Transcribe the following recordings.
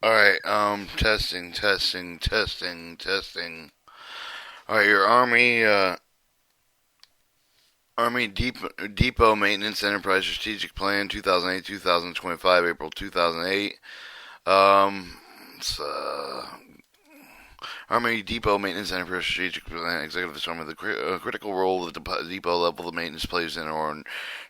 All right. Testing. All right. Your Army Depot Maintenance Enterprise Strategic Plan, 2008-2025, April 2008. It's Army Depot Maintenance Enterprise Strategic Plan Executive Summary. The critical role of the depot level of maintenance plays in our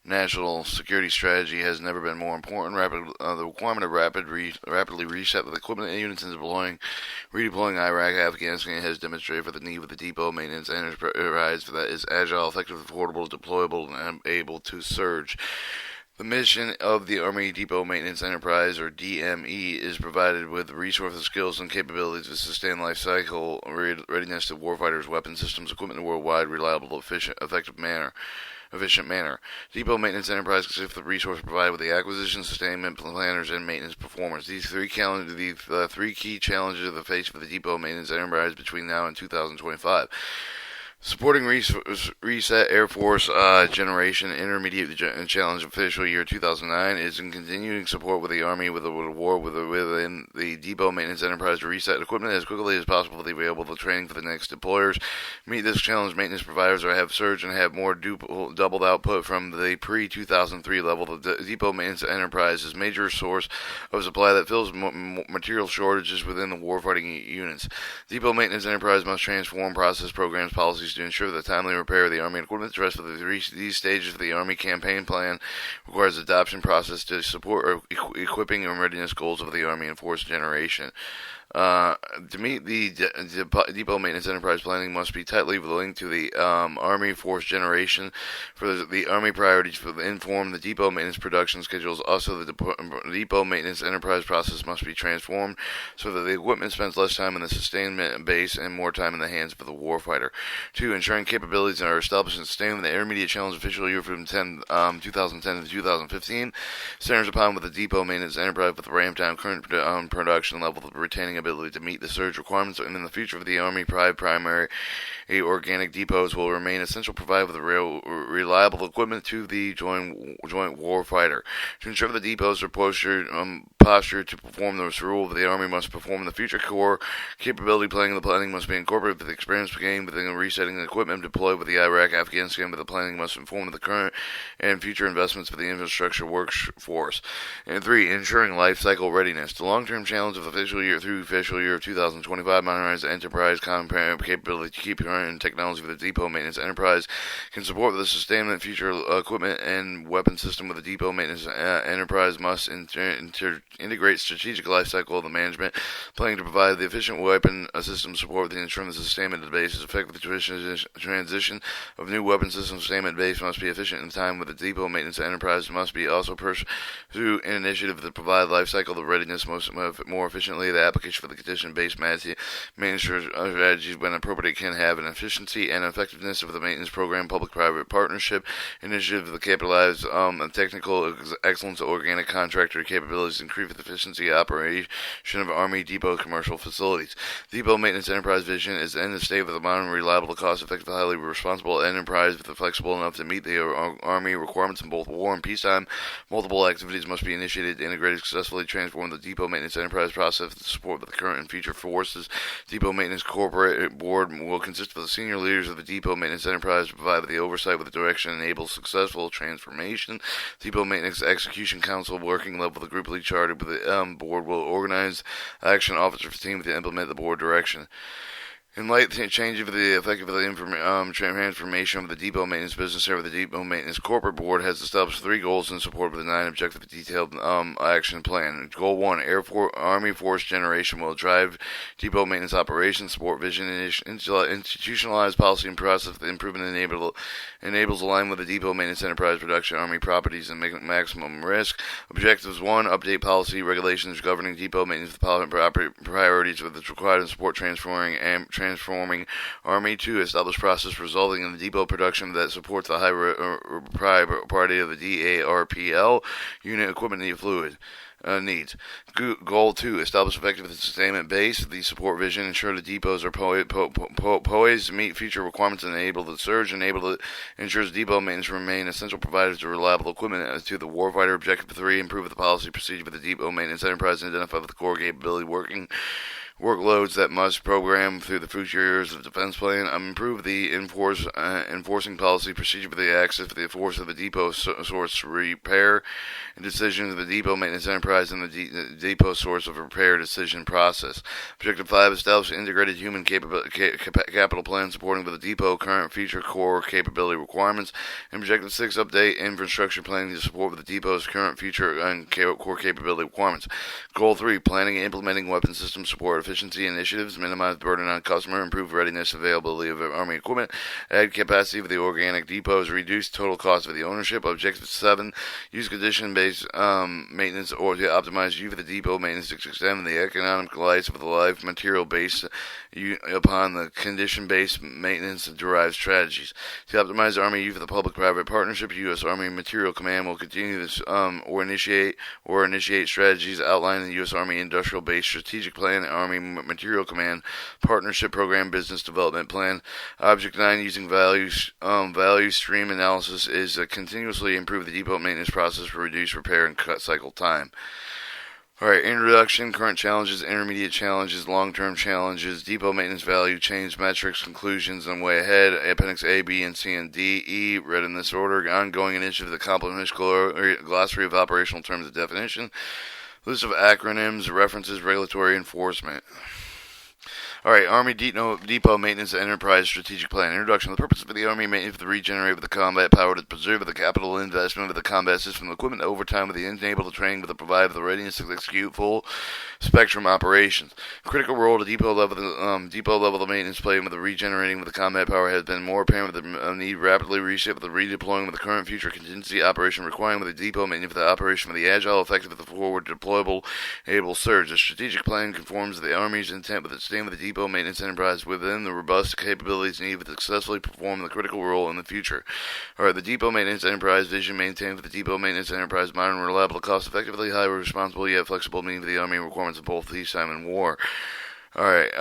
national security strategy has never been more important. The requirement of rapidly reset the equipment and units into redeploying Iraq, Afghanistan has demonstrated for the need of the depot maintenance enterprise that is agile, effective, affordable, deployable, and able to surge. The mission of the Army Depot Maintenance Enterprise, or DME, is provided with the resources, skills, and capabilities to sustain life cycle readiness to warfighters, weapon systems, equipment in a worldwide, reliable, efficient manner. Depot Maintenance Enterprise consists of the resources provided with the acquisition, sustainment, planners, and maintenance performers. These three key challenges are the face of the Depot Maintenance Enterprise between now and 2025. Supporting Reset Air Force Generation Intermediate Challenge of Fiscal Year 2009 is in continuing support with the Army with a award within the Depot Maintenance Enterprise to reset equipment as quickly as possible for the available training for the next deployers. Meet this challenge, maintenance providers have surged and have more doubled output from the pre-2003 level. The Depot Maintenance Enterprise is a major source of supply that fills material shortages within the warfighting units. Depot Maintenance Enterprise must transform process, programs, policies to ensure the timely repair of the Army equipment. The rest of these stages of the Army campaign plan requires adoption process to support equipping and readiness goals of the Army and force generation. To meet the depot maintenance enterprise planning must be tightly linked to the Army force generation. For the Army priorities for inform the depot maintenance production schedules. Also, the depot maintenance enterprise process must be transformed so that the equipment spends less time in the sustainment base and more time in the hands of the warfighter. 2. Ensuring capabilities are established and sustained. The intermediate challenge official year from 2010 to 2015 centers upon with the depot maintenance enterprise with the ramp down current production level of retaining ability to meet the surge requirements, and in the future of the Army, primary organic depots will remain essential, provide with reliable equipment to the joint warfighter. To ensure the depots are postured to perform the role of the Army must perform the future core capability planning. The planning must be incorporated with the experience gained within resetting the equipment deployed with the Iraq, Afghanistan, but the planning must inform the current and future investments for the infrastructure workforce. And 3. Ensuring life cycle readiness. The long-term challenge of the fiscal year through fiscal year of 2025 modernize the enterprise capability to keep current technology for the depot maintenance enterprise can support the sustainment future equipment and weapon system with the depot maintenance enterprise must integrate strategic life cycle of the management planning to provide the efficient weapon system support with the ensuring the sustainment of the base is effective. The transition of new weapon system sustainment base must be efficient in time with the depot maintenance enterprise must be also pursue an initiative to provide life cycle of readiness more efficiently. The application for the condition-based maintenance strategies when appropriate can have an efficiency and effectiveness of the maintenance program. Public-private partnership initiative to capitalize technical excellence, organic contractor capabilities, increase the efficiency operation of Army Depot commercial facilities. Depot maintenance enterprise vision is in the state of the modern, reliable, cost-effective, highly responsible enterprise with the flexible enough to meet the Army requirements in both war and peacetime. Multiple activities must be initiated to integrate successfully transform the depot maintenance enterprise process to support the current and future forces. Depot maintenance corporate board will consist of the senior leaders of the depot maintenance enterprise to provide the oversight with the direction and enable successful transformation. Depot maintenance execution council working level, the group lead chartered with the board will organize action officers team to implement the board direction. In light change of the effective transformation of the depot maintenance business area, the depot maintenance corporate board has established 3 goals in support of the 9 objective detailed action plan. Goal 1: Army force generation will drive depot maintenance operations, support vision, and institutionalize policy and process. The improvement enables alignment with the depot maintenance enterprise production, Army properties, and maximum risk. Objectives: 1. Update policy regulations governing depot maintenance with priorities with its required and support transforming Army. 2. Establish process resulting in the depot production that supports the high priority of the DARPL unit equipment and fluid. needs. Goal 2, establish effective sustainment base. The support vision, ensure the depots are poised to meet future requirements and enable the surge, ensures depot maintenance remain essential providers of reliable equipment. To the warfighter, objective 3, improve the policy procedure for the depot maintenance enterprise and identify the core capability workloads that must program through the future years of the defense plan. Improve the enforcing policy procedure for the access for the force of the depot source repair and decision of the depot maintenance enterprise and the depot source of repair decision process. Objective 5, establish an integrated human capital plan supporting the depot current future core capability requirements. And Objective 6, update infrastructure planning to support the depot's current future and core capability requirements. Goal 3, planning and implementing weapon system support efficiency initiatives, minimize burden on customer, improve readiness, availability of Army equipment, add capacity for the organic depots, reduce total cost of the ownership. Objective 7, use condition-based maintenance or to optimize use of the depot maintenance to extend the economic life of the life material base upon the condition-based maintenance derived strategies. To optimize Army use of the public-private partnership, U.S. Army Material Command will continue this or initiate strategies outlined in the U.S. Army Industrial Base Strategic Plan, Army Material Command Partnership Program Business Development Plan. Object 9, using value stream analysis is continuously improve the depot maintenance process for reduce repair and cut cycle time. Alright, introduction, current challenges, intermediate challenges, long-term challenges, depot maintenance value, change metrics, conclusions, and way ahead. Appendix A, B, and C, and D, E, read in this order. Ongoing initiative, the complementary glossary of operational terms and definition. List of acronyms, references, regulatory enforcement. Alright, Army Depot Maintenance Enterprise Strategic Plan. Introduction. The purpose of the Army maintenance of the regenerate with the combat power to preserve the capital investment of the combat system, equipment over time with the enable the training with the provide the readiness to execute full spectrum operations. Critical role to depot level the maintenance plan with the regenerating with the combat power has been more apparent with the need rapidly reshape with the redeploying with the current future contingency operation requiring with the depot maintenance for the operation of the agile, effective with the forward deployable, able surge. The strategic plan conforms to the Army's intent with the stand with the depot maintenance enterprise within the robust capabilities needed to successfully perform the critical role in the future. Alright, the depot maintenance enterprise vision maintained for the depot maintenance enterprise modern, reliable, cost-effectively, highly responsible yet flexible means for the Army requirements of both peacetime and war. Alright,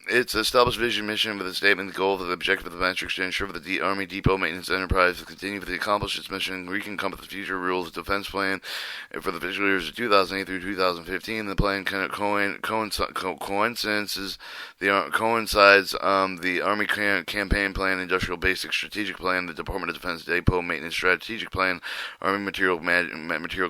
it's established vision mission with a statement, the goal, the objective of the metrics to ensure that the Army Depot Maintenance Enterprise will continue to accomplish its mission, encompass the future rules of defense plan for the fiscal years of 2008 through 2015. The plan coincides the Army Campaign Plan, Industrial Basic Strategic Plan, the Department of Defense Depot Maintenance Strategic Plan, Army Material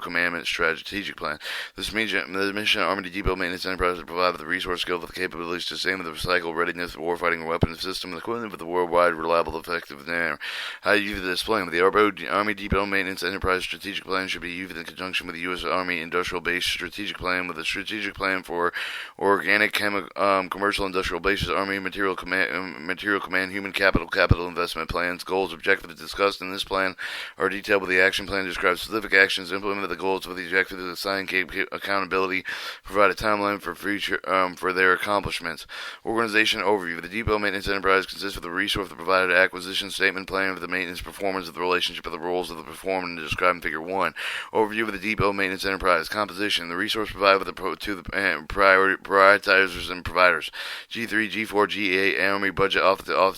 Commandment Strategic Plan. The mission Army Depot Maintenance Enterprise will provide the resource, skill, the capabilities to sustain the cycle readiness of warfighting weapons system and equipment for the worldwide reliable effective manner. How you use this plan? The Army Depot Maintenance Enterprise Strategic Plan should be used in conjunction with the U.S. Army Industrial Base Strategic Plan with a strategic plan for organic commercial industrial bases, Army Material Command Human Capital Investment Plans. Goals, objectives discussed in this plan are detailed with the action plan describes specific actions, implemented the goals with the objectives, assign accountability, provide a timeline for future for their accomplishments. Organization overview. The Depot Maintenance Enterprise consists of the resource of the provided acquisition statement plan of the maintenance performance of the relationship of the roles of the performed and described in Figure 1. Overview of the Depot Maintenance Enterprise. Composition. The resource provided to the prioritizers and providers. G3, G4, G8, Army Budget Office of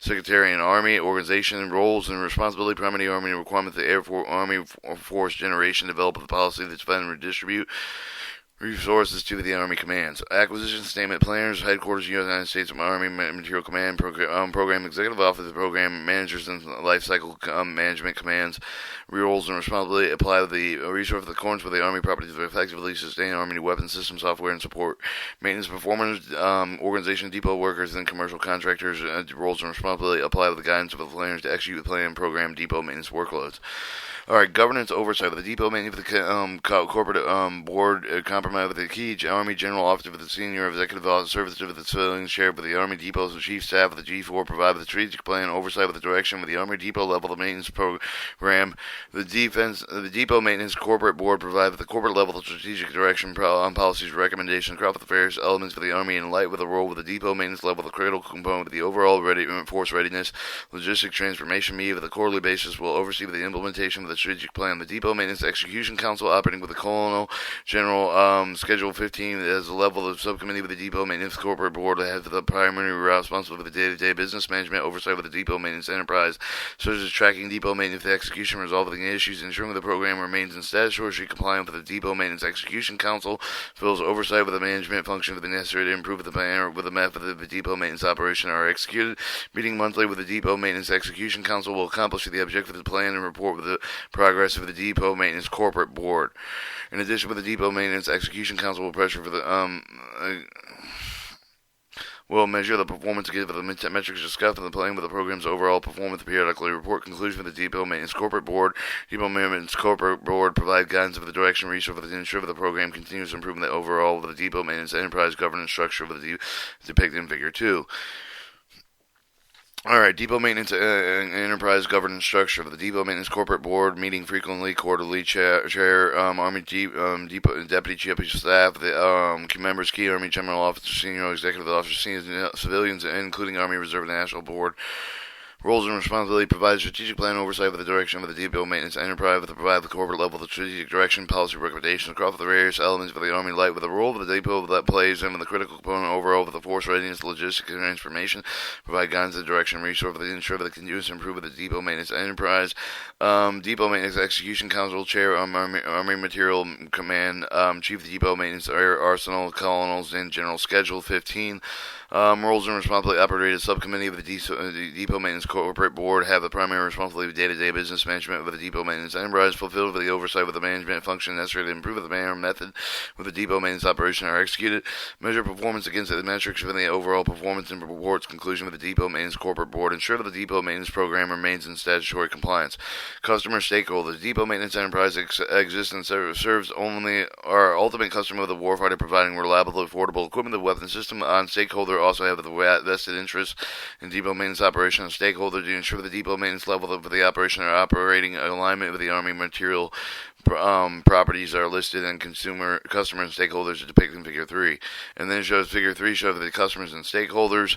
Secretary and Army. Organization and roles and responsibility. Primary Army requirements. The Army Force Generation. Develop the policy to defend and redistribute resources to the Army commands. Acquisition statement planners, headquarters, United States Army Material Command, program executive office, program managers, and life cycle management commands. Roles and responsibility apply to the resource of the accordance with the Army properties to effectively sustain Army weapon system software and support. Maintenance performers, organization, depot workers, and commercial contractors. Roles and responsibility apply to the guidance of the planners to execute the plan, program, depot maintenance workloads. Alright, governance oversight of the depot maintenance of the corporate board, compromise with the key Army General Officer for the Senior Executive Officer, Service of the Civilian Sheriff with the Army Depots, the Chief Staff of the G4, provide with the strategic plan, oversight with the direction with the Army Depot level, the maintenance program, the Depot Maintenance Corporate Board provide with the corporate level the strategic direction on policies, recommendations, across the various elements for the Army in light with a role with the Depot Maintenance level, the critical component of the overall force readiness, logistic transformation media with a quarterly basis will oversee the implementation of the strategic plan. The Depot Maintenance Execution Council, operating with the Colonel General Schedule 15 as the level of subcommittee with the Depot Maintenance Corporate Board, has the primary responsibility for the day-to-day business management, oversight of the Depot Maintenance Enterprise, such as tracking depot maintenance execution, resolving issues, ensuring the program remains in statutory compliance with the Depot Maintenance Execution Council, fulfills oversight with the management function for the necessary to improve the plan with the method of the depot maintenance operation are executed. Meeting monthly with the Depot Maintenance Execution Council will accomplish the objective of the plan and report with the progress of the Depot Maintenance Corporate Board. In addition, with the Depot Maintenance Execution Council will pressure for the will measure the performance against the metrics discussed in the plan with the program's overall performance, periodically report conclusion with the Depot Maintenance Corporate Board. Depot Maintenance Corporate Board provide guidance of the direction resource to ensure that the program continues improving the overall of the Depot Maintenance Enterprise governance structure of the depicted in Figure 2. Alright, Depot Maintenance Enterprise Governance Structure. The Depot Maintenance Corporate Board, meeting frequently, quarterly, chair Army Depot, Deputy Chief of Staff, the members, key Army General Officer, Senior Executive Officer, senior civilians, including Army Reserve National Board. Roles and responsibility: provide strategic plan oversight with the direction of the Depot Maintenance Enterprise, to provide the corporate level the strategic direction, policy recommendations across the various elements of the Army Light, with the role of the depot that plays in the critical component overall of the force readiness, logistics, and transformation. Provide guidance and direction, resource for the ensure the continuous improvement of the Depot Maintenance Enterprise. Depot Maintenance Execution Council Chair, Army Material Command, Chief of the Depot Maintenance Arsenal, Colonels, and General Schedule 15. Roles and responsibility: operate as subcommittee of the Depot Maintenance Corporate Board, have the primary responsibility of day-to-day business management with the Depot Maintenance Enterprise, fulfilled with the oversight with the management function necessary to improve the manner and method with the Depot Maintenance operation are executed. Measure performance against the metrics within the overall performance and reports conclusion with the Depot Maintenance Corporate Board. Ensure that the Depot Maintenance program remains in statutory compliance. Customer stakeholders: Depot Maintenance Enterprise exists and serves only our ultimate customer of the warfighter, providing reliable, affordable equipment, the weapon system. On stakeholder also have the vested interest in Depot Maintenance operation. Stakeholder to ensure the Depot Maintenance level of the operation are operating in alignment with the Army material properties are listed, and customer and stakeholders are depicted in Figure 3. And then it shows Figure 3 shows the customers and stakeholders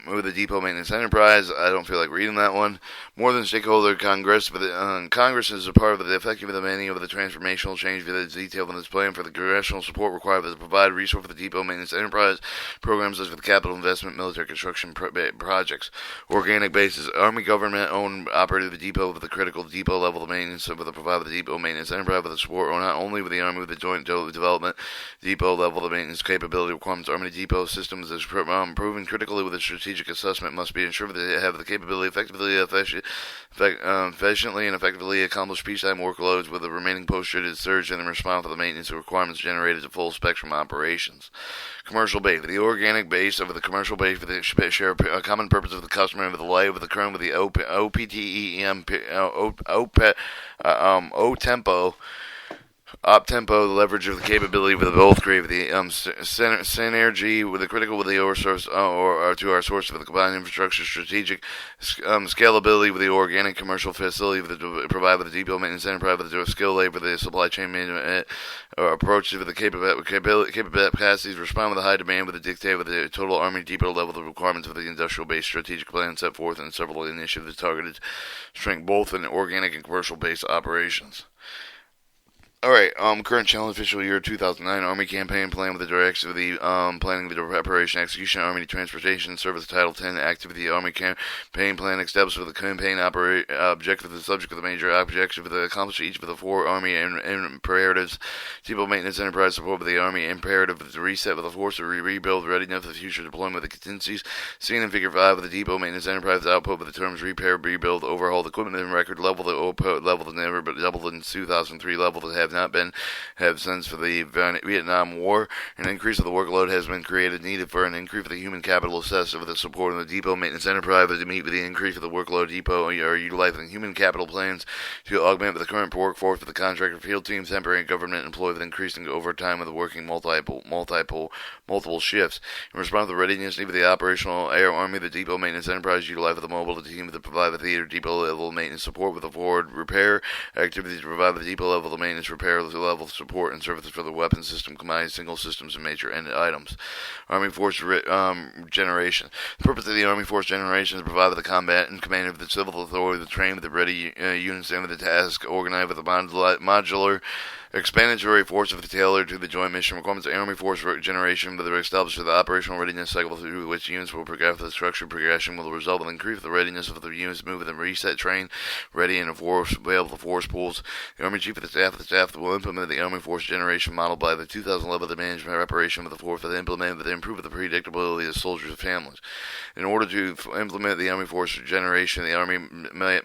with the Depot Maintenance Enterprise. I don't feel like reading that one. More than stakeholder Congress, but Congress is a part of the effective of many of the transformational change that is detailed in this plan for the congressional support required to provide resource for the Depot Maintenance Enterprise programs such as the capital investment, military construction projects. Organic basis: Army government owned operated the depot with the critical depot level of maintenance with the provide the Depot Maintenance Enterprise with the support not only with the Army with the joint development depot level of maintenance capability requirements. Army depot systems is proven critically with a strategic assessment must be ensured that they have the capability efficiently and effectively accomplish peacetime workloads with the remaining post-traded surge and response to the maintenance requirements generated to full spectrum operations. Commercial base: the organic base of the commercial base for the share a common purpose of the customer with the light with the current with the OPTEM O-Tempo Op-tempo, the leverage of the capability with both create the synergy with the critical with the ore source or to our source of the combined infrastructure strategic scalability with the organic commercial facility with the provide with the Depot Maintenance Enterprise with the skill labor the supply chain management approach with the capability capacities respond with the high demand with the dictate with the total Army depot level the requirements of the industrial base strategic plan set forth in several initiatives targeted to strengthen both in organic and commercial base operations. Alright, current challenge fiscal year 2009 Army campaign plan with the direction of the planning, the preparation, execution, Army transportation, service Title 10 activity, Army campaign plan established with the campaign objective, the subject of the major objective of the accomplish each of the four Army imperatives, Depot Maintenance Enterprise support with the Army imperative of the reset with the force to rebuild readiness for the future deployment of the contingencies, seen in Figure 5 with the Depot Maintenance Enterprise output with the terms repair, rebuild, overhaul the equipment and record level, the output level that never but doubled in 2003 level that have since for the Vietnam War. An increase of the workload has been created needed for an increase of the human capital assessed with the support of the Depot Maintenance Enterprise to meet with the increase of the workload. Depot are utilizing human capital plans to augment with the current workforce with the contractor field teams, temporary government employed with increasing overtime with the working multiple shifts. In response to the readiness need of the operational air Army, the Depot Maintenance Enterprise utilize the mobile team to provide the theater depot level maintenance support with the forward repair activities to provide the depot level of maintenance repair level support and services for the weapon system, combining single systems and major end items. Army Force Generation. The purpose of the Army Force Generation is to provide the combat and command of the civil authority to train with the ready units and with the task, organized with a modular explanatory force of the tailored to the joint mission requirements. The Army Force Generation, with established the operational readiness cycle through which units will progress. The structured progression will result in increase the readiness of the units, move and reset, train, ready, and available force pools. The Army Chief of the Staff will implement the Army Force Generation model by the 2011 management preparation of the force for the implement to improve the predictability of soldiers and families. In order to implement the Army Force Generation, the Army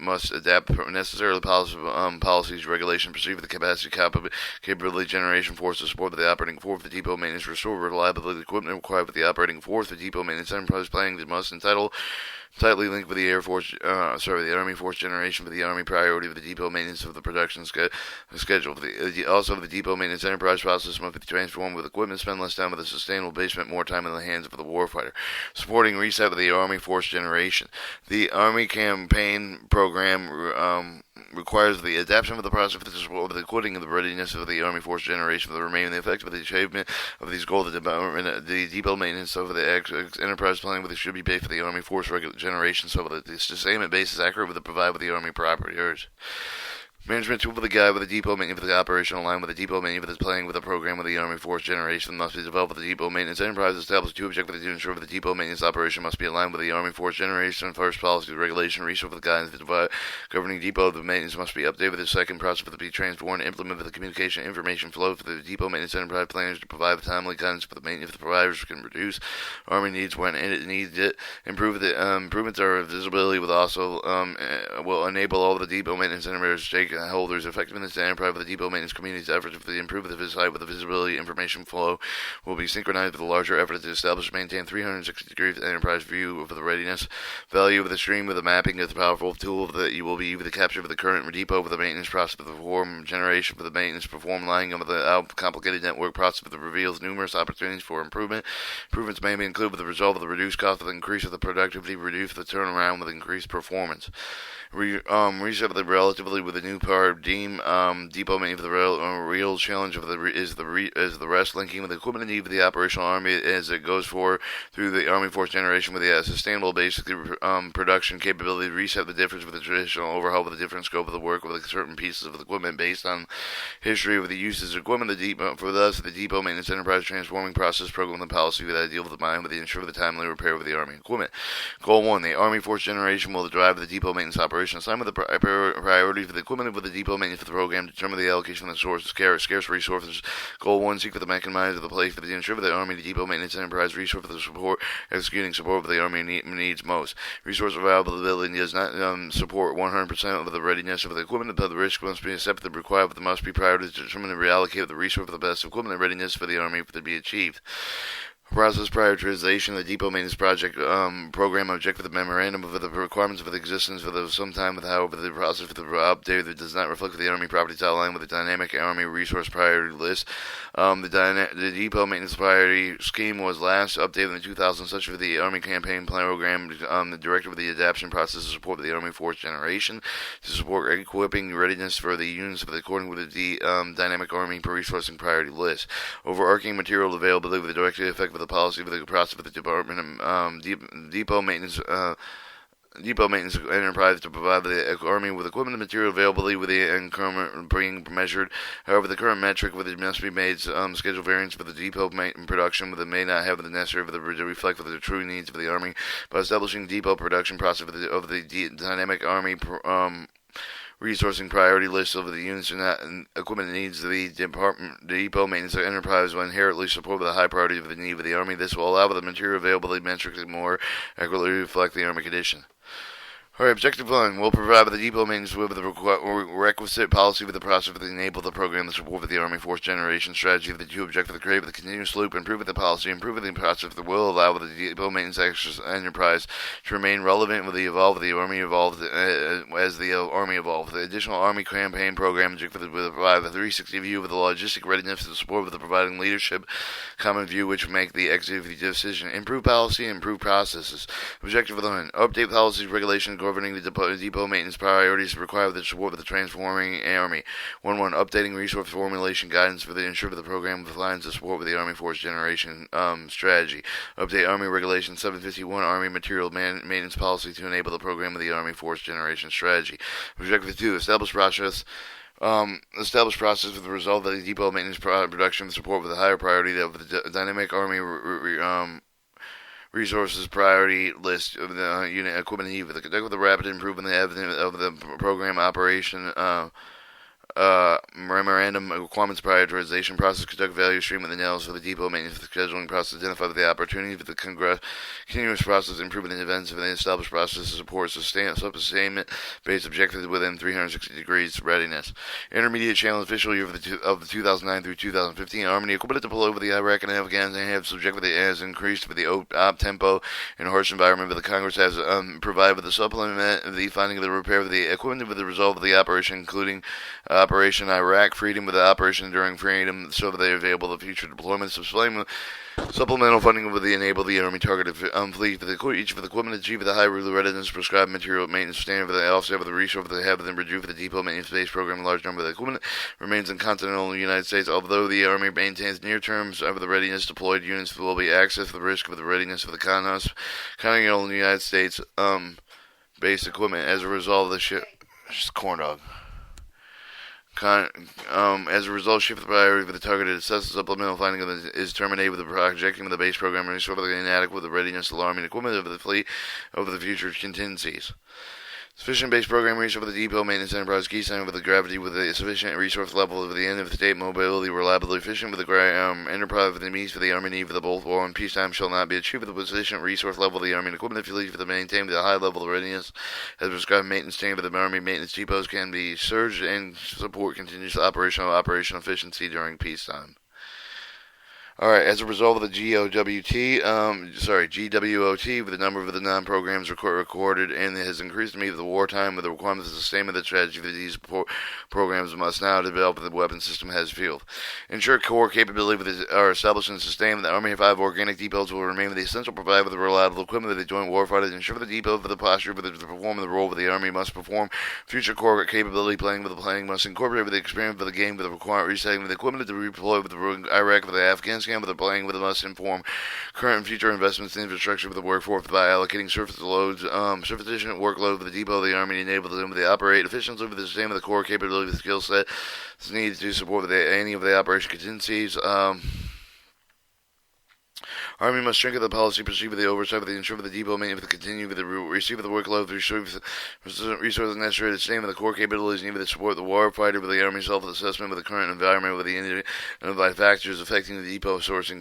must adapt necessary policies, regulations, proceed with the capability generation force to support the operating force, the depot maintenance, restore reliability of the equipment required with the operating force, the depot maintenance enterprise planning that must tightly linked with the the Army Force Generation for the Army priority of the depot maintenance of the production schedule. Also, the depot maintenance enterprise process must be transformed with equipment, spend less time with a sustainable base, spend more time in the hands of the warfighter. Supporting reset with the Army Force Generation. The Army campaign program requires the adaptation of the process for the support of the equipping of the readiness of the Army Force Generation for the remaining effective of the achievement of these goals. The depot maintenance of the enterprise planning with it should be based for the Army Force Generation, so that the sustainment base is accurate with the provide with the Army priorities. Management tool for the guide with the depot maintenance for the operational line with the depot maintenance for the planning with the program with the Army Force Generation must be developed with the depot maintenance enterprise established two objectives to ensure that the depot maintenance operation must be aligned with the Army Force Generation. First, policy, regulation, resource for the guidance, the governing depot, the maintenance must be updated with the second process for the be transformed and implemented with the communication information flow for the depot maintenance enterprise planners to provide the timely guidance for the maintenance if the providers can reduce Army needs when it needs it. Improve the improvements are visibility with also will enable all the depot maintenance enterprise stakeholders effectiveness to enterprise with the depot maintenance community's efforts to improve the site with the visibility information flow will be synchronized with a larger effort to establish and maintain 360 degrees enterprise view of the readiness value of the stream with the mapping is the powerful tool that you will be able to capture of the current depot with the maintenance process of the form generation for the maintenance perform lying of the complicated network process that reveals numerous opportunities for improvement. Improvements may be included with the result of the reduced cost of the increase of the productivity, reduce the turnaround with increased performance. Reset of the relatively with the new power depot maintenance for the real challenge of is the rest linking with the equipment need of the operational army as it goes through the Army Force Generation with the sustainable basic production capability. Reset the difference with the traditional overhaul with the different scope of the work with certain pieces of the equipment based on history of the uses of equipment. The depot for thus the depot maintenance enterprise transforming process program and policy with the ideal with the mind with the ensure the timely repair with the Army equipment. Goal 1: the Army Force Generation will drive the depot maintenance operation. Assignment of the priority for the equipment with the depot maintenance for the program. Determine the allocation of the scarce resources. Goal 1: seek for the mechanized of the place for the ensure the Army the depot maintenance enterprise resource for the support executing support for the Army needs most. Resource availability does not support 100% of the readiness of the equipment, but the risk must be accepted. The required must be prioritized to determine and reallocate the resource for the best equipment and readiness for the Army to be achieved. Process prioritization of the depot maintenance project program objective, the memorandum of the requirements of the existence for the some time with however the process for the update that does not reflect the Army properties outlined with the dynamic Army resource priority list. The depot maintenance priority scheme was last updated in 2000, such as the Army campaign plan program. The director of the adaptation process to support the Army Force Generation to support equipping readiness for the units according with the dynamic Army resourcing priority list. Overarching material availability with the directed effect of the policy for the process of the department depot maintenance enterprise to provide the Army with equipment and material availability with the increment being measured. However, the current metric with it must be made schedule variance for the depot production with it may not have the necessary for the reflect for the true needs of the Army. By establishing depot production process of the dynamic Army resourcing priority list of the units and equipment needs of the depot maintenance enterprise will inherently support the high priority of the need of the Army. This will allow the material availability metrics to more accurately reflect the Army condition. Alright, Objective 1 will provide the depot maintenance with the requisite policy for the process to enable the program to support the Army Force Generation strategy of the two objectives to create the continuous loop, improving the policy, improving the process that will allow the depot maintenance enterprise to remain relevant with the Army evolved as the Army evolved. The additional Army campaign program objective will provide the 360 view of the logistic readiness to support with the providing leadership common view which make the executive decision, improve policy, improve processes. Objective 1: update policies, regulations, governing the depot maintenance priorities required the support of the transforming Army. 1.1. Updating resource formulation guidance for the ensure that the program aligns to support with the Army Force Generation strategy. Update Army Regulation 751 Army Material Maintenance Policy to enable the program of the Army Force Generation strategy. Objective 2. Establish process with the result that the depot maintenance production support with a higher priority of the dynamic Army resources priority list of the unit equipment need for the conduct of the rapid improvement of the program operation memorandum requirements prioritization process, conduct value stream with analysis of the depot maintenance for the scheduling process, identify the opportunity for the continuous process improvement in events of an established process to support sustainment based objectives within 360 degrees readiness. Intermediate challenge official year of the 2009 through 2015 Army equipment to deploy over the Iraq and Afghanistan have subjectively has increased for the op tempo and harsh environment, but the Congress has provided with the supplement of the finding of the repair of the equipment with the result of the operation, including Operation Iraq Freedom with the Operation Enduring Freedom, so that they are available to future deployments of supplemental funding with the enable the Army targeted fleet for each of the equipment to achieve the high readiness prescribed material maintenance standard for the offset of the resource they have been reduced for the depot maintenance base program. A large number of the equipment remains in continental United States, although the Army maintains near terms of the readiness deployed units will be accessed for the risk of the readiness of the continental United States based equipment as a result of the just corn dog. As a result, shift the priority for the targeted assessment supplemental finding is terminated with the projecting of the base program and sort of inadequate with the readiness, alarming equipment of the fleet over the future contingencies. Sufficient base program resource for the depot maintenance enterprise key sign with the gravity with a sufficient resource level of the end of the state mobility reliably efficient with the enterprise with the means for the Army need for the both war and peacetime shall not be achieved with the sufficient resource level of the Army and equipment fleet for the maintain with a high level of readiness as prescribed maintenance standard for the Army maintenance depots can be surged and support continuous operational efficiency during peacetime. Alright, as a result of the GWOT, with the number of the non-programs recorded and it has increased to meet the wartime with the requirements of the sustainment of the strategy for these programs must now develop the weapon system has field. Ensure core capability are established and sustained. The Army 5 organic depots will remain the essential provider with the reliable equipment of the joint warfighter. Ensure the depot for the posture for the perform the role of the Army must perform. Future core capability planning with the planning must incorporate with the experience of the game with the required resetting with the equipment to redeploy with the Iraq with the Afghanistan with the playing with the must inform current and future investments in infrastructure for the workforce by allocating sufficient workload for the depot of the Army to enable them to operate efficiently with the same of the core capability of the skill set needed to support any of the operation contingencies. Army must strengthen the policy pursuit with the oversight of the ensure the depot maintenance with the continue with the receive of the workload to resources necessary to sustain with the core capabilities needed to support the war fighter with the Army self-assessment with the current environment with the identified factors affecting the depot sourcing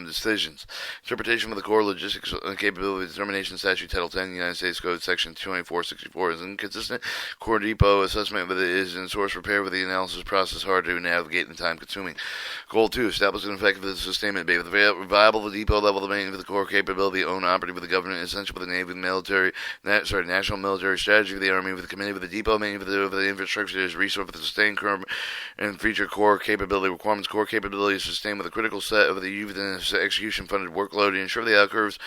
decisions. Interpretation of the core logistics capability determination statute Title 10 United States Code Section 2464 is inconsistent. Core depot assessment with it is in source repair with the analysis process hard to navigate and time consuming. Goal 2. Establish an effective sustainment base with the viable the depot level of maintenance with the core capability owned operative with the government essential for the Navy national military strategy of the Army with the committee with the depot maintenance with the infrastructure is resource for the sustained current and future core capability requirements. Core capability is sustained with a critical set of the youth and execution funded workload to ensure the outcurves.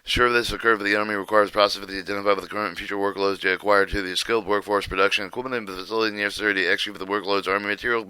Ensure this occur for the Army requires process for the identified with the current and future workloads to acquire to the skilled workforce production equipment and the facility necessary to execute for the workloads. Army Material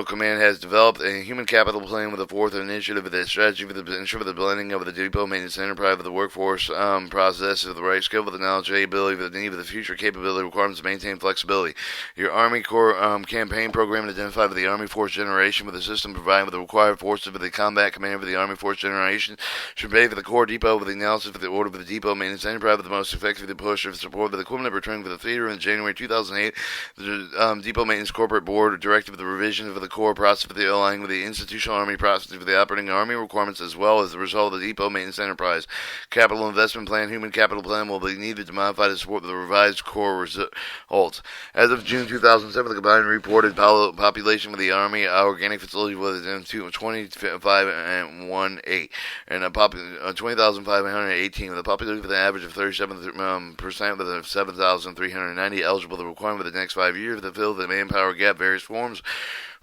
Command has developed a human capital plan with a fourth initiative with a strategy for the ensure the blending of the depot maintenance enterprise of the workforce process of the right skill with the knowledge, ability, for the need of the future capability requirements to maintain flexibility. Your Army Corps campaign program identified with the Army Force Generation with the system provided with the required forces with the combat command for the Army Force Generation should pay for the core depot with the analysis for the order for the depot maintenance enterprise with the most effective push of support for the equipment returning for the theater in January 2008. The Depot Maintenance Corporate Board directed the revision of the core process for the aligning with the institutional Army process for the operating Army requirements as well as the result of the Depot Maintenance Enterprise. Capital Investment Plan, Human Capital Plan will be needed to modify to support the revised core results. As of June 2007, the combined reported population of the Army organic facility was 25.18 and 20,518 with a population with an average of 37% with 7,390 eligible. The requirement for the next 5 years to fill the manpower gap various forms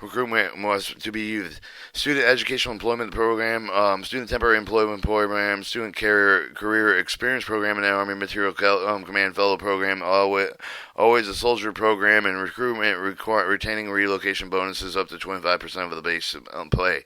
recruitment must to be used. Student Educational Employment Program, Student Temporary Employment Program, Student Career Experience Program, and Army Material Command Fellow Program, always a soldier program, and recruitment retaining relocation bonuses up to 25% of the base pay.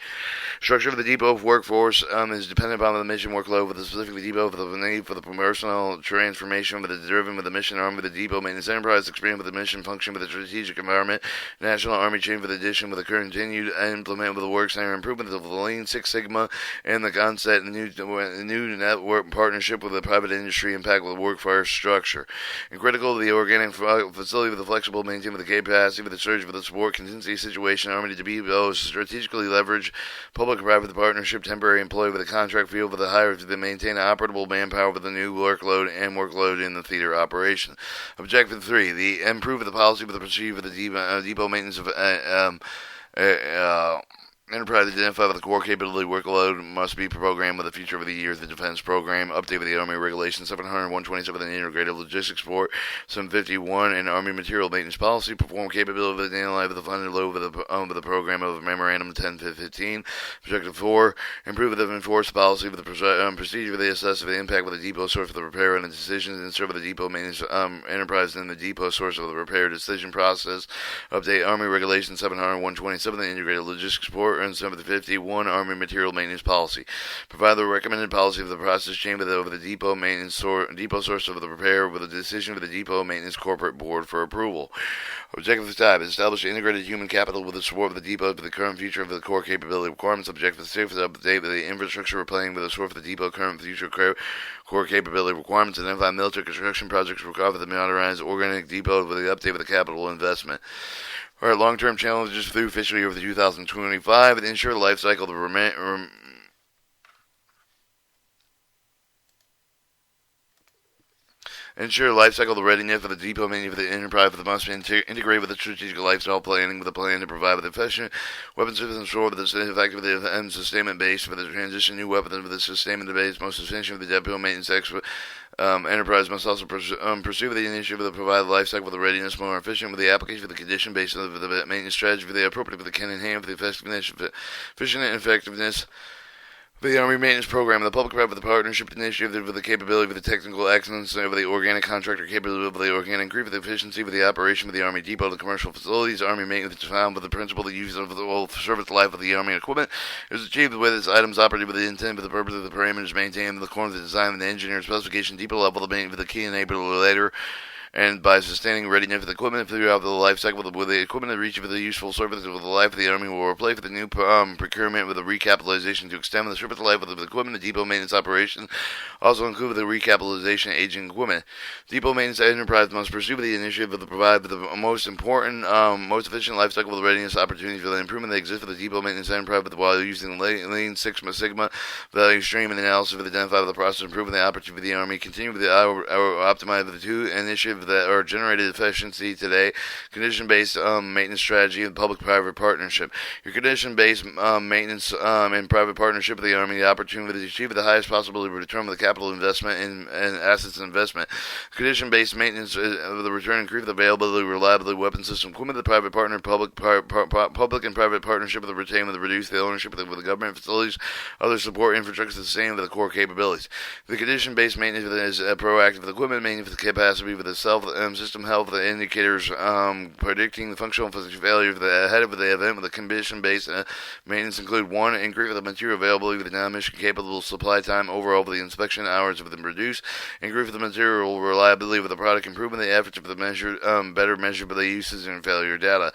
Structure of the depot workforce is dependent upon the mission workload with the specific depot for the need for the personal transformation with the driven with the mission arm with the depot maintenance enterprise experience with the mission function with the strategic environment national army chain for the addition with the continued implement with the work center improvement of the Lean Six Sigma and the concept new network partnership with the private industry impact with the workforce structure and critical to the organic facility with the flexible maintain with the capacity with the surge with the support contingency situation army to be strategically leverage public and private partnership temporary employee with a contract field with the hire to maintain operable manpower with the new workload and workload in the theater operation. Objective 3: the improve the policy with the procedure for the depot maintenance of enterprise identified with the core capability workload must be programmed with the future of the year of the defense program. Update with the Army Regulation 700-127 and Integrated Logistics Support 751 and Army Material Maintenance Policy. Perform capability with the analyze with the funded load with the program of Memorandum 1015. Objective 4: improve the enforced policy with the procedure for the assess of the impact with the depot source of the repair and the decisions and serve the depot maintenance enterprise and the depot source of the repair decision process. Update Army Regulation 700-127 the Integrated Logistics Support and 751 Army Material Maintenance Policy. Provide the recommended policy of the process chain over the depot maintenance depot source of the repair with a decision of the depot maintenance corporate board for approval. Objective 5: establish integrated human capital with the support of the depot for the current future of the core capability requirements. Objective 6: update the infrastructure we're planning with the support of the depot current future core capability requirements. Identify military construction projects required for the modernized organic depot with the update of the capital investment. All right, long-term challenges through fiscal year of the 2025 and ensure the life cycle of the ensure the life cycle of the readiness for the depot maintenance for the enterprise for the must be integrated with the strategic lifestyle planning with a plan to provide with efficient weapon systems for the effective and sustainment base for the transition new weapons for the sustainment base most essential for the depot maintenance enterprise must also pursue the initiative to provide the life cycle of the readiness more efficient with the application of the condition based on the maintenance strategy for the appropriate for the can enhance the effectiveness, efficient and effectiveness the Army Maintenance Program, the Public-Private Partnership Initiative for the capability of the technical excellence of the organic contractor capability of the organic group, the efficiency of the operation of the Army Depot, the commercial facilities, Army Maintenance found with the principle the use of the whole service life of the Army equipment is achieved with its items operated with the intent for the purpose of the parameters maintained in the core of the design and the engineer specification depot level, the maintenance of the key enabler later and by sustaining readiness of the equipment throughout the life cycle with the equipment reach for the useful service of the life of the Army will replace for the new procurement with the recapitalization to extend the service life of the equipment. The depot maintenance operation also include the recapitalization aging equipment. Depot maintenance enterprise must pursue the initiative to provide the most important, most efficient life cycle with readiness opportunities for the improvement that exists for the depot maintenance enterprise while using Lean Six Sigma value stream and analysis for the identify of the process improving the opportunity for the Army. Continue with the optimize the two initiatives that are generated efficiency today, condition-based maintenance strategy and public-private partnership. Your condition-based maintenance and private partnership of the Army, the opportunity to achieve the highest possibility return of the capital investment and assets investment. Condition-based maintenance of the return increase the availability, reliability, weapon system, equipment, the private partner, public and private partnership of the retain with the reduce the ownership with the government facilities, other support infrastructure the same with the core capabilities. The condition-based maintenance is proactive with equipment maintenance with the capacity with the system health the indicators predicting the functional failure of the ahead of the event with the condition-based maintenance include 1. Increase the material availability with the non-mission capable supply time overall for the inspection hours with them reduce. Increase the material reliability with the product improvement the efforts of the measure better measure for the uses and failure data.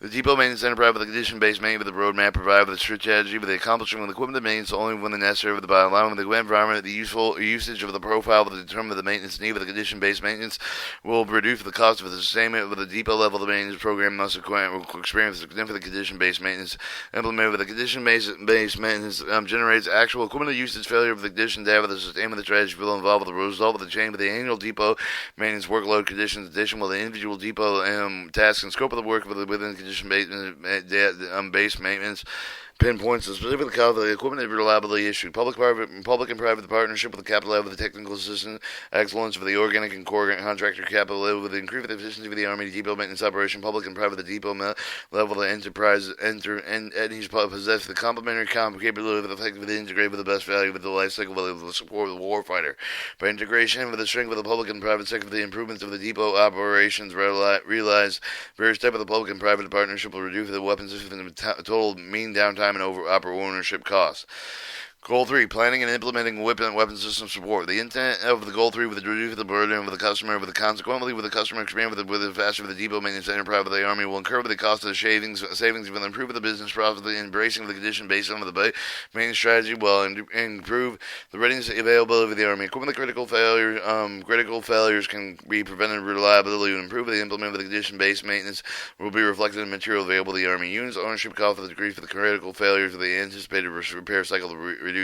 The depot maintenance enterprise with the condition-based maintenance with the roadmap provide with the strategy with the accomplishment of the equipment maintenance only when necessary with the by allowing the environment the useful usage of the profile with the determine the maintenance need with the condition-based maintenance will reduce the cost of the sustainment with the depot level of the maintenance program must experience significant condition-based maintenance implemented with the condition-based maintenance generates actual equipment usage failure of the condition data with the sustainment of the strategy will involve with the result of the chain with the annual depot maintenance workload conditions addition with the individual depot task and scope of the work within condition-based maintenance pinpoints the specific cause of the equipment reliability issue. Public and private partnership with the capital level of the technical assistance excellence for the organic and core contractor capital level with the increased efficiency of the Army depot maintenance operation. Public and private the depot level of the enterprise entities possess the complementary capability of the effectively integrate with the best value with the life cycle of the support of the warfighter. By integration with the strength of the public and private sector, the improvements of the depot operations realized various types of the public and private partnership will reduce the weapons system and total mean downtime and ownership costs. Goal 3, planning and implementing weapon system support. The intent of the Goal 3 with the reduce the burden of the customer, with the consequently with the customer expand with the faster with the depot maintenance enterprise of the Army will incur with the cost of the savings will improve the business profit, the embracing of the condition based on the maintenance strategy will improve the readiness and availability of the Army. Equipment critical failures can be prevented. Reliability will improve the implement of the condition based maintenance will be reflected in material available to the Army units. Ownership cost for the decrease for the critical failures of the anticipated repair cycle to reduce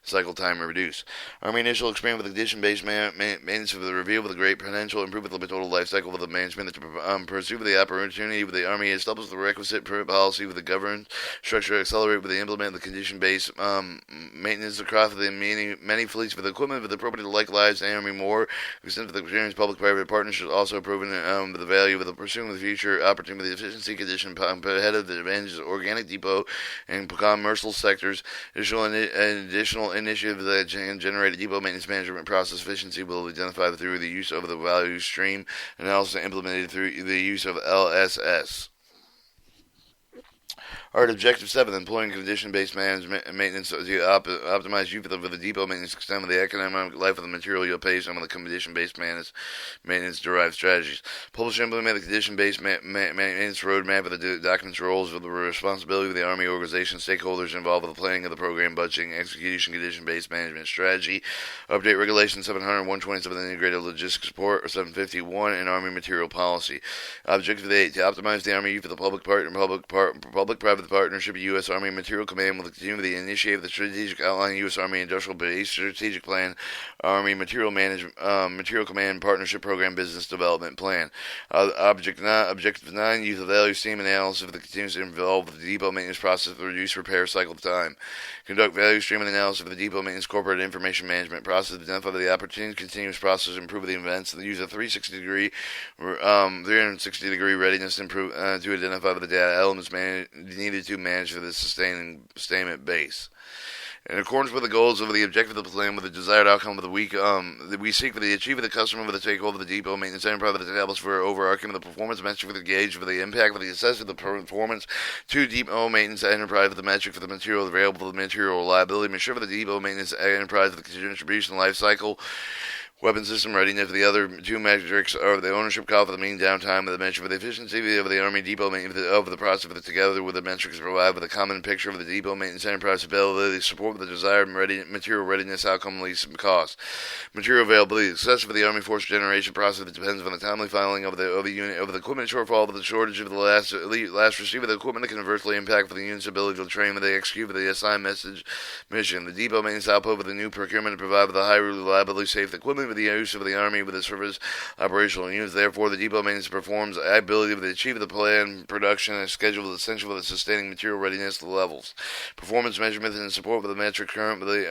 cycle time or reduce. Army initial expand with the condition-based maintenance of the reveal with a great potential improve with the total life cycle of the management to pursue with the opportunity with the Army establish the requisite policy with the governance structure accelerate with the implement the condition-based maintenance across the many fleets with equipment with the appropriate like lives and Army more extent of the experience public-private partnerships also proven the value of the pursuing the future opportunity the efficiency condition ahead of the advantages of organic depot and commercial sectors. Additional initiatives that can generate a depot maintenance management process efficiency will be identified through the use of the value stream and also implemented through the use of LSS. Alright, objective 7, employing condition-based management and maintenance to optimize use of the depot maintenance extend with the economic life of the material you'll pay some of the condition-based maintenance-derived strategies. Publish and implement the condition-based maintenance roadmap of the documents roles of the responsibility of the Army organization stakeholders involved with the planning of the program, budgeting, execution, condition-based management strategy. Update Regulation 700-127 Integrated Logistics Support or 751 and Army Material Policy. Objective 8, to optimize the Army use of the public-private partnership of U.S. Army Material Command will continue to initiate the strategic outline U.S. Army Industrial Base Strategic Plan, Army Material Command Partnership Program Business Development Plan. Objective 9, use the value stream analysis of the continuous involved with the depot maintenance process to reduce repair cycle time. Conduct value stream analysis of the depot maintenance corporate information management process to identify the opportunities continuous process improve the events the use of 360-degree readiness improve to identify the data elements needed to manage for the sustainment base. In accordance with the goals of the objective of the plan, with the desired outcome of the week, we seek for the achievement of the customer with the takeover of the depot maintenance enterprise that establishes for overarching of the performance metric for the gauge for the impact of the assessment of the performance to depot maintenance enterprise for the metric for the material available for the material reliability, measure for the depot maintenance enterprise for the distribution life cycle. Weapon system readiness. The other two metrics are the ownership cost for the mean downtime of the metric for the efficiency of the Army depot maintenance of the process of the together with the metrics provide with a common picture of the depot maintenance enterprise availability, support with the desired material readiness outcome least cost. Material availability. Success for the Army Force generation process that depends on the timely filing of the unit of the equipment shortfall of the shortage of the last receipt of the equipment that can adversely impact for the unit's ability to train with the execute with the assigned mission. The depot maintenance output with the new procurement to provide with a high reliability safe equipment with the use of the Army with the service operational units. Therefore, the depot maintenance performs the ability to achieve the planned production and schedule is essential for the sustaining material readiness levels. Performance measurement and support for the metric currently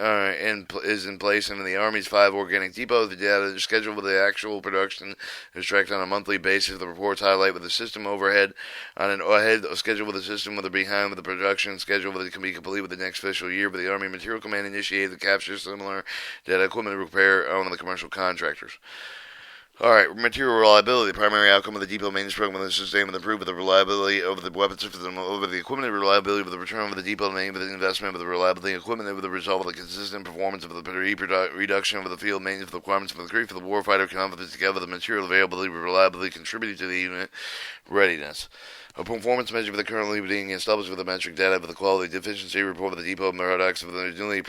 is in place in the Army's 5 organic depots. The data is scheduled with the actual production is tracked on a monthly basis. The reports highlight with the system overhead on an ahead schedule with the system with the behind with the production schedule that can be complete with the next fiscal year. But the Army Material Command initiated the capture similar data equipment repair on the commercial contractors. Alright, material reliability. The primary outcome of the depot maintenance program is to sustain and improve the reliability of the weapon system over the equipment, reliability of the return of the depot maintenance, with the investment of the reliability of the equipment, with the result of the consistent performance of the reduction of the field maintenance of the requirements for the crew for the warfighter confidence together the material availability and reliability contributed to the unit readiness. A performance measure for the currently being established with the metric data for the quality deficiency report of the depot products of the newly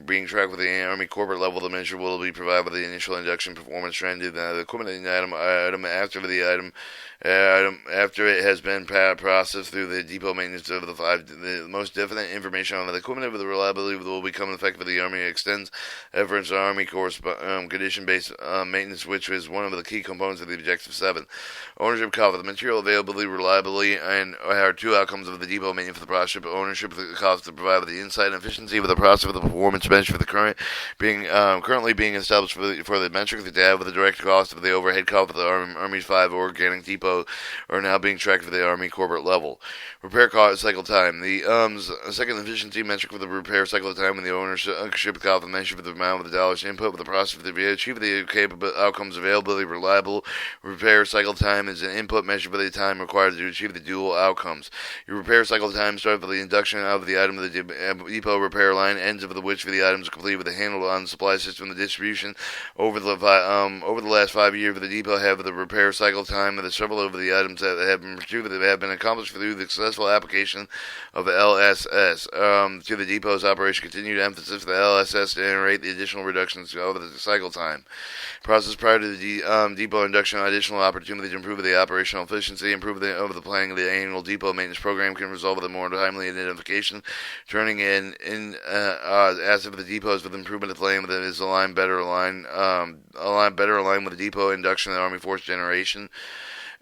being tracked with the Army corporate level. The measure will be provided with the initial induction performance trend of the equipment item after the item after it has been processed through the depot maintenance of the most definite information on the equipment with the reliability will become effective. The Army extends efforts to Army Corps condition-based maintenance, which is one of the key components of the Objective 7. Ownership cover the material availability, reliability reliably, and are two outcomes of the depot maintenance for the process: ownership, the cost to provide the insight and efficiency of the process of the performance measure for the currently being established for the metric, the data with the direct cost of the overhead cost of the Army's 5 organic depot are now being tracked for the Army corporate level. Repair cost cycle time. The second efficiency metric for the repair cycle time and the ownership cost measure for the amount of the dollars input with the process of the achieve the capable outcomes availability reliable repair cycle time is an input measure for the time required to achieve the dual outcomes. Your repair cycle time starts with the induction of the item of the depot repair line, ends of which for the items complete with the handle on the supply system. The distribution over the last 5 years of the depot have the repair cycle time of the several of the items that have been pursued that have been accomplished through the successful application of the LSS to the depot's operation. Continued emphasis for the LSS to generate the additional reductions over the cycle time. Process prior to the depot induction, additional opportunity to improve the operational efficiency, improve the planning of the annual depot maintenance program can result in the more timely identification, turning in as if the depots with improvement of planning that is better aligned with the depot induction and the Army Force generation.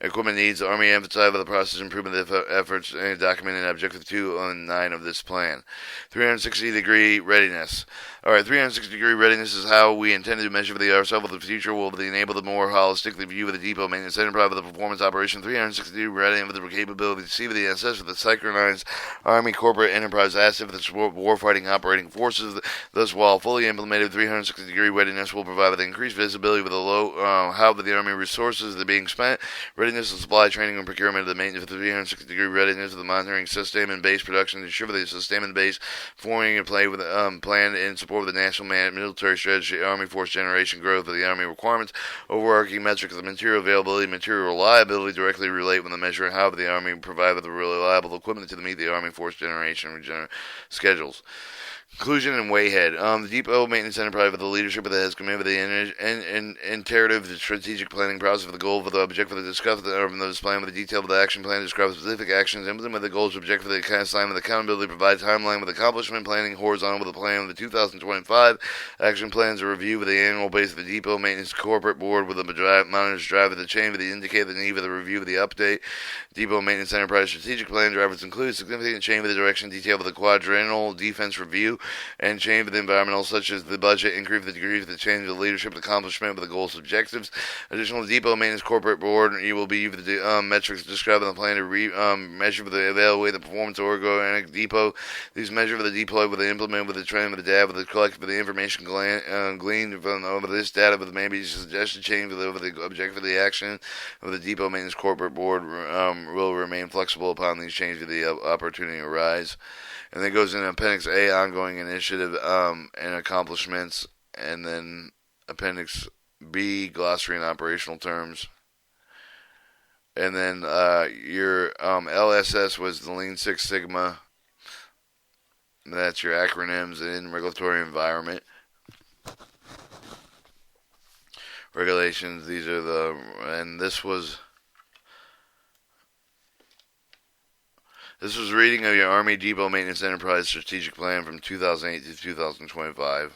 Equipment needs. The Army emphasized the process improvement efforts documented in Objective 209 of this plan. 360-degree readiness. Alright, 360-degree readiness is how we intended to measure ourselves of the future will enable the more holistically view of the depot maintenance enterprise of the performance operation. 360-degree readiness with the capability to see the assess with the synchronized Army corporate enterprise asset for the support warfighting operating forces. Thus, while fully implemented, 360-degree readiness will provide the increased visibility with the how the Army resources that are being spent. Readiness of supply, training, and procurement of the maintenance of the 360-degree readiness of the monitoring system and base production to ensure the system and base forming and play with plan in support of the national military strategy, Army Force generation growth of the Army requirements. Overarching metrics of material availability, material reliability directly relate when the measure how the Army provide with the reliable equipment to meet the Army Force generation schedules. Conclusion and Wayhead. The depot maintenance enterprise with the leadership that has committed the iterative strategic planning process for the goal for the objective of the discuss this plan with the detail of the action plan, describe specific actions, implement the goals, objective for the assignment, the accountability, provide timeline with accomplishment planning, horizontal with the plan of the 2025 action plans, a review with the annual base of the depot maintenance corporate board with the monitors drive of the chain with the indicate the need for the review of the update. Depot maintenance enterprise strategic plan drivers include significant change of the direction detail of the quadrennial defense review and change of the environmental, such as the budget increase, the degree of the change of the leadership, the accomplishment of the goals, objectives. Additional depot maintenance corporate board, you will be the metrics described in the plan to measure for the evaluate the performance of organic depot. These measure for the deploy with the implement with the training with the data with the collect with the information gleaned from over this data with maybe suggested change over the objective of the action of the depot maintenance corporate board will remain flexible upon these changes if the opportunity arise. And then goes in Appendix A, ongoing initiative and accomplishments, and then Appendix B, glossary and operational terms. And then your LSS was the Lean Six Sigma. That's your acronyms in regulatory environment. Regulations, these are and this was reading of your Army Depot Maintenance Enterprise Strategic Plan from 2008 to 2025.